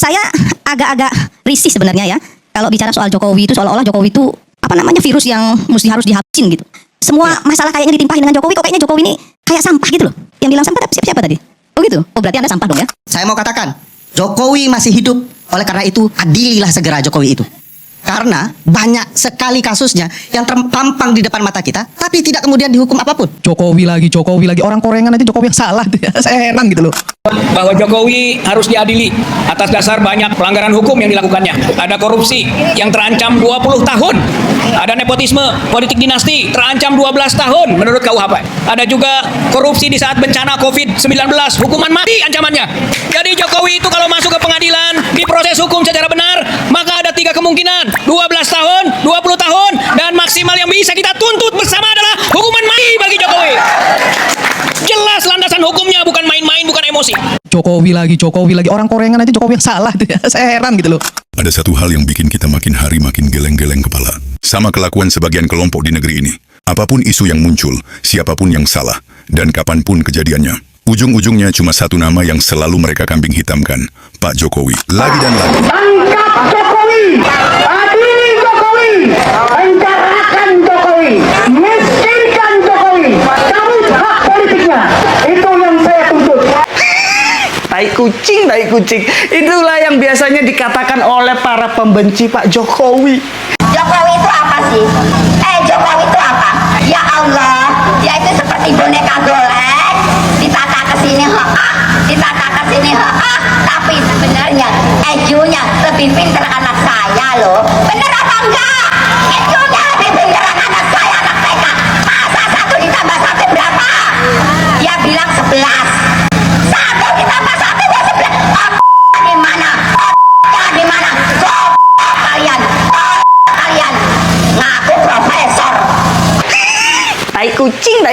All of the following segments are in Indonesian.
Saya agak-agak risih sebenarnya ya. Kalau bicara soal Jokowi itu seolah-olah Jokowi itu virus yang harus dihabisin gitu. Semua masalah kayaknya ditimpahin dengan Jokowi, kok kayaknya Jokowi ini kayak sampah gitu loh. Yang bilang sampah siapa tadi? Oh gitu. Oh berarti Anda sampah dong ya. Saya mau katakan, Jokowi masih hidup. Oleh karena itu, adililah segera Jokowi itu. Karena banyak sekali kasusnya yang terpampang di depan mata kita, tapi tidak kemudian dihukum apapun. Jokowi lagi. Orang korengan aja Jokowi yang salah. Saya heran gitu loh. Bahwa Jokowi harus diadili atas dasar banyak pelanggaran hukum yang dilakukannya. Ada korupsi yang terancam 20 tahun. Ada nepotisme, politik dinasti terancam 12 tahun menurut KUHP. Ada juga korupsi di saat bencana COVID-19, hukuman mati ancamannya. Jadi Jokowi itu kalau masuk ke pengadilan, diproses hukum secara benar, maka ada 3 kemungkinan. 12 tahun, 20 tahun, dan maksimal yang bisa kita tuntut bersama adalah hukuman mati bagi Jokowi. Jelas landasan hukumnya, bukan main-main, bukan emosi. Jokowi lagi. Orang korengan aja Jokowi yang salah. Saya heran gitu loh. Ada satu hal yang bikin kita makin hari makin geleng-geleng kepala. Sama kelakuan sebagian kelompok di negeri ini. Apapun isu yang muncul, siapapun yang salah, dan kapanpun kejadiannya, ujung-ujungnya cuma satu nama yang selalu mereka kambing hitamkan, Pak Jokowi. Lagi dan lagi. Tangkap Jokowi, adili Jokowi, penjarakan Jokowi, miskinkan Jokowi, cabut hak politiknya. Itu yang saya tuntut. Tai kucing. Itulah yang biasanya dikatakan oleh para pembenci Pak Jokowi. Jokowi itu apa sih? Jokowi itu apa? Ya Allah, dia itu seperti boneka golek, ditata ke sini ditata ke sini tapi sebenarnya Ejunya lebih pintar anak saya loh. Bener apa enggak? Ejunya lebih pintar anak saya, anak TK. Masa 1 ditambah 1 berapa? Dia bilang 11. 1 ditambah 1 dia 11. Di mana? Di mana? Kalian ngaku profesor. Tai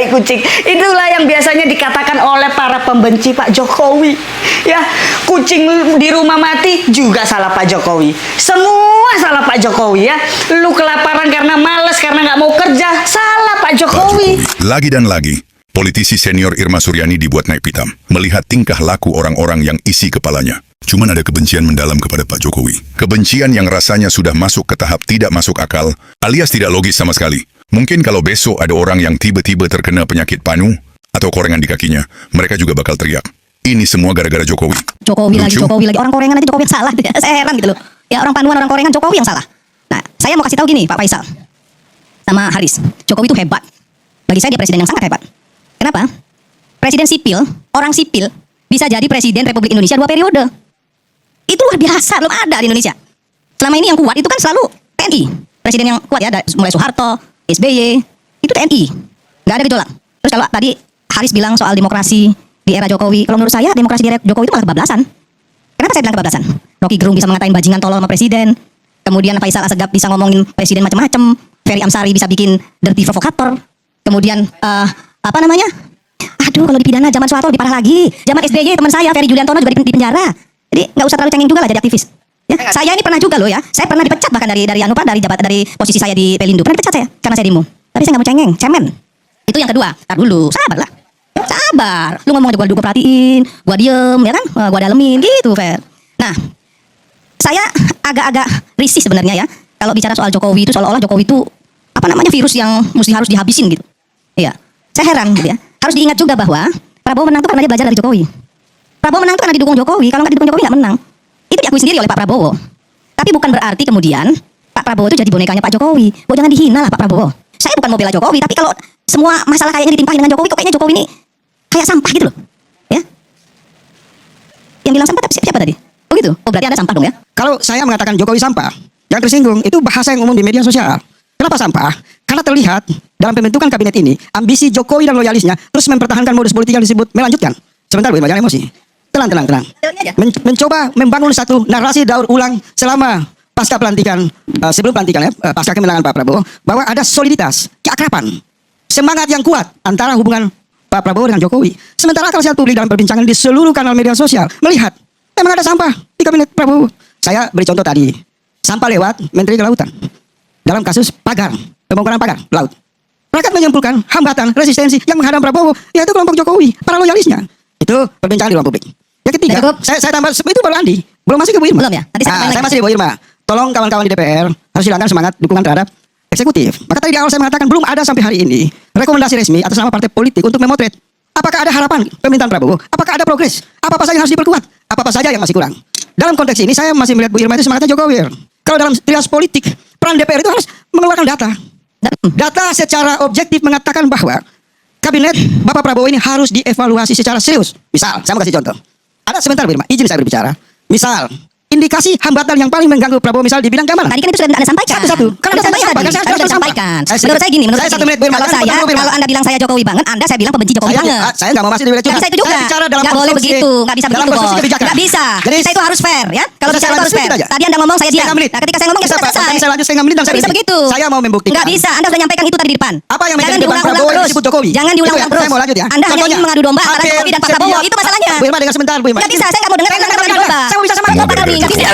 kucing. Itulah yang biasanya dikatakan oleh para pembenci Pak Jokowi. Ya, kucing di rumah mati juga salah Pak Jokowi. Semua salah Pak Jokowi ya. Lu kelaparan karena males, karena nggak mau kerja, salah Pak Jokowi. Lagi dan lagi, politisi senior Irma Suryani dibuat naik pitam melihat tingkah laku orang-orang yang isi kepalanya. Cuman ada kebencian mendalam kepada Pak Jokowi. Kebencian yang rasanya sudah masuk ke tahap tidak masuk akal, alias tidak logis sama sekali. Mungkin kalau besok ada orang yang tiba-tiba terkena penyakit panu atau korengan di kakinya, mereka juga bakal teriak. Ini semua gara-gara Jokowi. Jokowi Lucu? lagi. Orang korengan aja Jokowi yang salah. Saya heran gitu loh. Ya orang panuan orang korengan Jokowi yang salah. Nah, saya mau kasih tahu gini Pak Faisal sama Haris. Jokowi itu hebat. Bagi saya dia presiden yang sangat hebat. Kenapa? Presiden sipil, orang sipil bisa jadi presiden Republik Indonesia 2 periode. Itu luar biasa, belum ada di Indonesia. Selama ini yang kuat itu kan selalu TNI. Presiden yang kuat ya, mulai Soeharto, SBY, itu TNI. Nggak ada gejolak. Terus kalau tadi Haris bilang soal demokrasi di era Jokowi, kalau menurut saya demokrasi di era Jokowi itu malah kebablasan. Kenapa saya bilang kebablasan? Rocky Gerung bisa mengatain bajingan tolol sama presiden. Kemudian Faisal Asegaf bisa ngomongin presiden macam-macam. Ferry Amsari bisa bikin dirty provokator. Kemudian apa namanya? Aduh, kalau dipidana zaman Soeharto lebih parah lagi. Zaman SBY teman saya Ferry Juliantono juga di penjara. Jadi nggak usah terlalu cengeng juga lah jadi aktivis. Ya, saya ini pernah juga loh ya. Saya pernah dipecat bahkan dari posisi saya di Pelindo. Pernah dipecat saya karena saya demo. Tapi saya nggak mau cengeng, cemen. Itu yang kedua. Tar dulu, sabar lah. Sabar. Lu ngomong aja gua perhatiin, gua diem ya kan, gua dalemin gitu, Fer. Nah, saya agak-agak risih sebenarnya ya. Kalau bicara soal Jokowi itu seolah-olah Jokowi itu virus yang harus dihabisin gitu. Iya. Saya heran gitu ya. Harus diingat juga bahwa Prabowo menang itu karena dia belajar dari Jokowi. Prabowo menang itu karena didukung Jokowi. Kalau nggak didukung Jokowi nggak menang. Itu diakui sendiri oleh Pak Prabowo. Tapi bukan berarti kemudian Pak Prabowo itu jadi bonekanya Pak Jokowi. Jangan dihina lah Pak Prabowo. Saya bukan mau bela Jokowi, tapi kalau semua masalah kayaknya ditimpahin dengan Jokowi, kok kayaknya Jokowi ini kayak sampah gitu loh. Ya. Yang bilang sampah siapa tadi? Oh gitu. Oh berarti Anda sampah dong ya. Kalau saya mengatakan Jokowi sampah, yang tersinggung itu bahasa yang umum di media sosial. Kenapa sampah? Karena terlihat dalam pembentukan kabinet ini, ambisi Jokowi dan loyalisnya terus mempertahankan modus politik yang disebut melanjutkan. Sebentar Bu, jangan emosi. Tenang. Mencoba membangun satu narasi daur ulang selama pasca pelantikan, sebelum pelantikan ya, pasca kemenangan Pak Prabowo, bahwa ada soliditas, keakraban, semangat yang kuat antara hubungan Pak Prabowo dengan Jokowi. Sementara kalau saya publik dalam perbincangan di seluruh kanal media sosial, melihat memang ada sampah di kabinet Prabowo. Saya beri contoh tadi, sampah lewat Menteri Kelautan. Dalam kasus pagar, pembongkaran pagar laut. Rakyat menyimpulkan hambatan, resistensi yang menghadang Prabowo, yaitu kelompok Jokowi, para loyalisnya. Itu perbincangan di ruang publik. Yang ketiga, saya tambah, itu baru Andi. Belum masuk ke Bu Irma. Belum ya? Nanti saya tambahin Saya lagi. masih di Bu Irma. Tolong kawan-kawan di DPR harus hilangkan semangat dukungan terhadap eksekutif. Maka tadi di awal saya mengatakan belum ada sampai hari ini rekomendasi resmi atas nama partai politik untuk memotret apakah ada harapan pemerintahan Prabowo, apakah ada progres, apa-apa saja yang harus diperkuat, apa-apa saja yang masih kurang. Dalam konteks ini saya masih melihat Bu Irma itu semangatnya Jokowi. Kalau dalam trias politik, peran DPR itu harus mengeluarkan data. Data secara objektif mengatakan bahwa kabinet Bapak Prabowo ini harus dievaluasi secara serius. Misal, saya mau kasih contoh. Ada sebentar Bu Irma, izin saya berbicara. Misal, indikasi hambatan yang paling mengganggu Prabowo misal di bidang keamanan. Tadi kan itu sudah Anda sampaikan. Satu-satu. Kan Sudah Anda sampaikan sampaikan, tadi. saya Tadi sudah sudah sampaikan. sampaikan. Menurut saya gini, menurut Saya saya satu gini. menit, Bu Irma. Kalau Saya saya, potong, Bu Irma. kalau Anda bilang saya Jokowi banget, Anda saya bilang pembenci Jokowi banget. Saya nggak mau masih dibelah juga. Nggak bisa itu juga. Saya bicara dalam Nggak boleh konstruksi- begitu. Nggak bisa dalam begitu, konstruksi Bos. kebijakan. Nggak bisa. Jadi Kita itu harus fair, ya. Kalau Bisa bicara itu harus lanjut fair. sedikit aja. Tadi Anda ngomong, saya diam. Setengah menit. Nah, ketika saya ngomong, ya Bisa, sudah Pak. selesai. Saya lanjut setengah menit dan saya Nggak bisa berhenti. begitu. Saya mau membuktikan. Nggak bisa. Anda sudah menyampaikan itu tadi di depan. Apa yang Jangan menjadi beban diulang-ulang Prabowo yang terus. disebut Jokowi? Jangan Itu ya, diulang-ulang terus. saya mau lanjut ya. Anda hanya Contohnya, ingin mengadu domba antara hampir Jokowi dan Pak setiap- Prabowo. Itu masalahnya. Bu Irma dengar sebentar, Bu Irma. Nggak bisa. Saya nggak mau dengar Anda mengadu domba. Saya mau bisa sama Mau Apa tadi? Nggak bisa.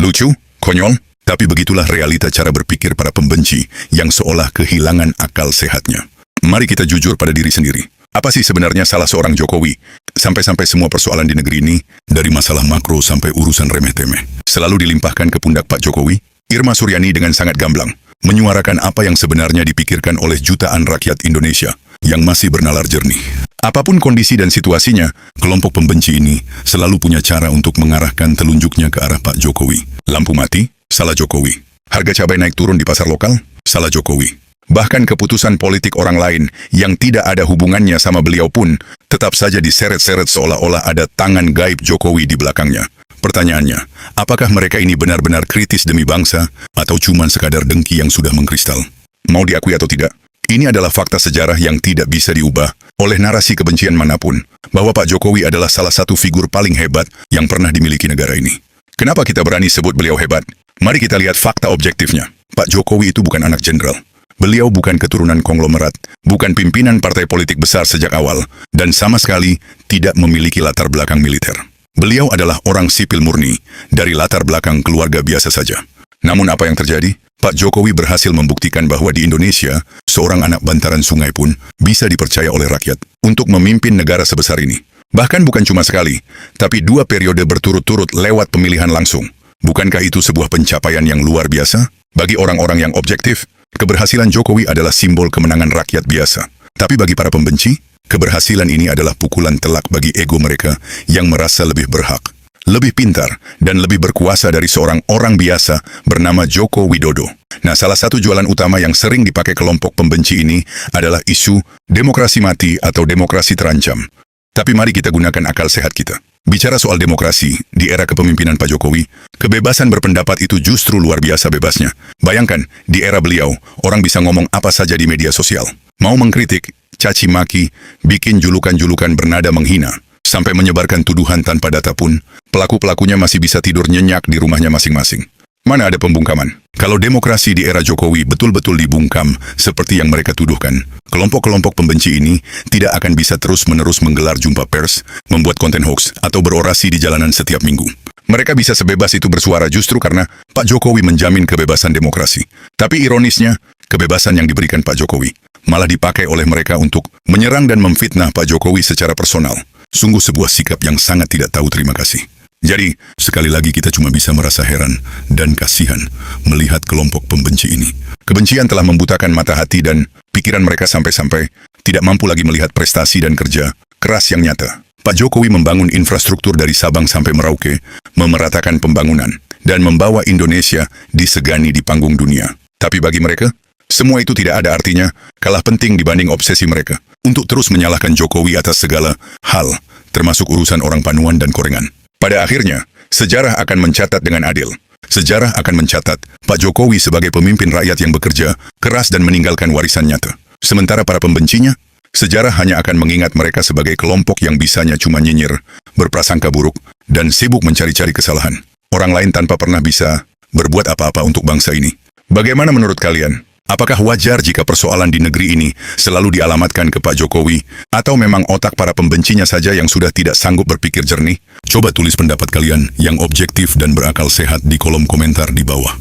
Lucu, konyol, tapi begitulah realita cara berpikir para pembenci yang seolah kehilangan akal sehatnya. Mari kita jujur pada diri sendiri. Apa sih sebenarnya salah seorang Jokowi? Sampai-sampai semua persoalan di negeri ini, dari masalah makro sampai urusan remeh-temeh, selalu dilimpahkan ke pundak Pak Jokowi. Irma Suryani dengan sangat gamblang menyuarakan apa yang sebenarnya dipikirkan oleh jutaan rakyat Indonesia yang masih bernalar jernih. Apapun kondisi dan situasinya, kelompok pembenci ini selalu punya cara untuk mengarahkan telunjuknya ke arah Pak Jokowi. Lampu mati, salah Jokowi. Harga cabai naik turun di pasar lokal, salah Jokowi. Bahkan keputusan politik orang lain yang tidak ada hubungannya sama beliau pun tetap saja diseret-seret seolah-olah ada tangan gaib Jokowi di belakangnya. Pertanyaannya, apakah mereka ini benar-benar kritis demi bangsa atau cuma sekadar dengki yang sudah mengkristal? Mau diakui atau tidak, ini adalah fakta sejarah yang tidak bisa diubah oleh narasi kebencian manapun, bahwa Pak Jokowi adalah salah satu figur paling hebat yang pernah dimiliki negara ini. Kenapa kita berani sebut beliau hebat? Mari kita lihat fakta objektifnya. Pak Jokowi itu bukan anak jenderal. Beliau bukan keturunan konglomerat, bukan pimpinan partai politik besar sejak awal, dan sama sekali tidak memiliki latar belakang militer. Beliau adalah orang sipil murni, dari latar belakang keluarga biasa saja. Namun apa yang terjadi? Pak Jokowi berhasil membuktikan bahwa di Indonesia, seorang anak bantaran sungai pun bisa dipercaya oleh rakyat untuk memimpin negara sebesar ini. Bahkan bukan cuma sekali, tapi 2 periode berturut-turut lewat pemilihan langsung. Bukankah itu sebuah pencapaian yang luar biasa? Bagi orang-orang yang objektif, keberhasilan Jokowi adalah simbol kemenangan rakyat biasa. Tapi bagi para pembenci, keberhasilan ini adalah pukulan telak bagi ego mereka yang merasa lebih berhak, lebih pintar, dan lebih berkuasa dari seorang orang biasa bernama Joko Widodo. Nah, salah satu jualan utama yang sering dipakai kelompok pembenci ini adalah isu demokrasi mati atau demokrasi terancam. Tapi mari kita gunakan akal sehat kita. Bicara soal demokrasi, di era kepemimpinan Pak Jokowi, kebebasan berpendapat itu justru luar biasa bebasnya. Bayangkan, di era beliau, orang bisa ngomong apa saja di media sosial. Mau mengkritik, caci maki, bikin julukan-julukan bernada menghina, sampai menyebarkan tuduhan tanpa data pun, pelaku-pelakunya masih bisa tidur nyenyak di rumahnya masing-masing. Mana ada pembungkaman? Kalau demokrasi di era Jokowi betul-betul dibungkam seperti yang mereka tuduhkan, kelompok-kelompok pembenci ini tidak akan bisa terus-menerus menggelar jumpa pers, membuat konten hoax, atau berorasi di jalanan setiap minggu. Mereka bisa sebebas itu bersuara justru karena Pak Jokowi menjamin kebebasan demokrasi. Tapi ironisnya, kebebasan yang diberikan Pak Jokowi malah dipakai oleh mereka untuk menyerang dan memfitnah Pak Jokowi secara personal. Sungguh sebuah sikap yang sangat tidak tahu terima kasih. Jadi, sekali lagi kita cuma bisa merasa heran dan kasihan melihat kelompok pembenci ini. Kebencian telah membutakan mata hati dan pikiran mereka sampai-sampai tidak mampu lagi melihat prestasi dan kerja keras yang nyata. Pak Jokowi membangun infrastruktur dari Sabang sampai Merauke, memeratakan pembangunan, dan membawa Indonesia disegani di panggung dunia. Tapi bagi mereka, semua itu tidak ada artinya, kalah penting dibanding obsesi mereka untuk terus menyalahkan Jokowi atas segala hal, termasuk urusan orang Panuan dan Korengan. Pada akhirnya, sejarah akan mencatat dengan adil. Sejarah akan mencatat Pak Jokowi sebagai pemimpin rakyat yang bekerja keras dan meninggalkan warisan nyata. Sementara para pembencinya, sejarah hanya akan mengingat mereka sebagai kelompok yang bisanya cuma nyinyir, berprasangka buruk, dan sibuk mencari-cari kesalahan orang lain tanpa pernah bisa berbuat apa-apa untuk bangsa ini. Bagaimana menurut kalian? Apakah wajar jika persoalan di negeri ini selalu dialamatkan ke Pak Jokowi? Atau memang otak para pembencinya saja yang sudah tidak sanggup berpikir jernih? Coba tulis pendapat kalian yang objektif dan berakal sehat di kolom komentar di bawah.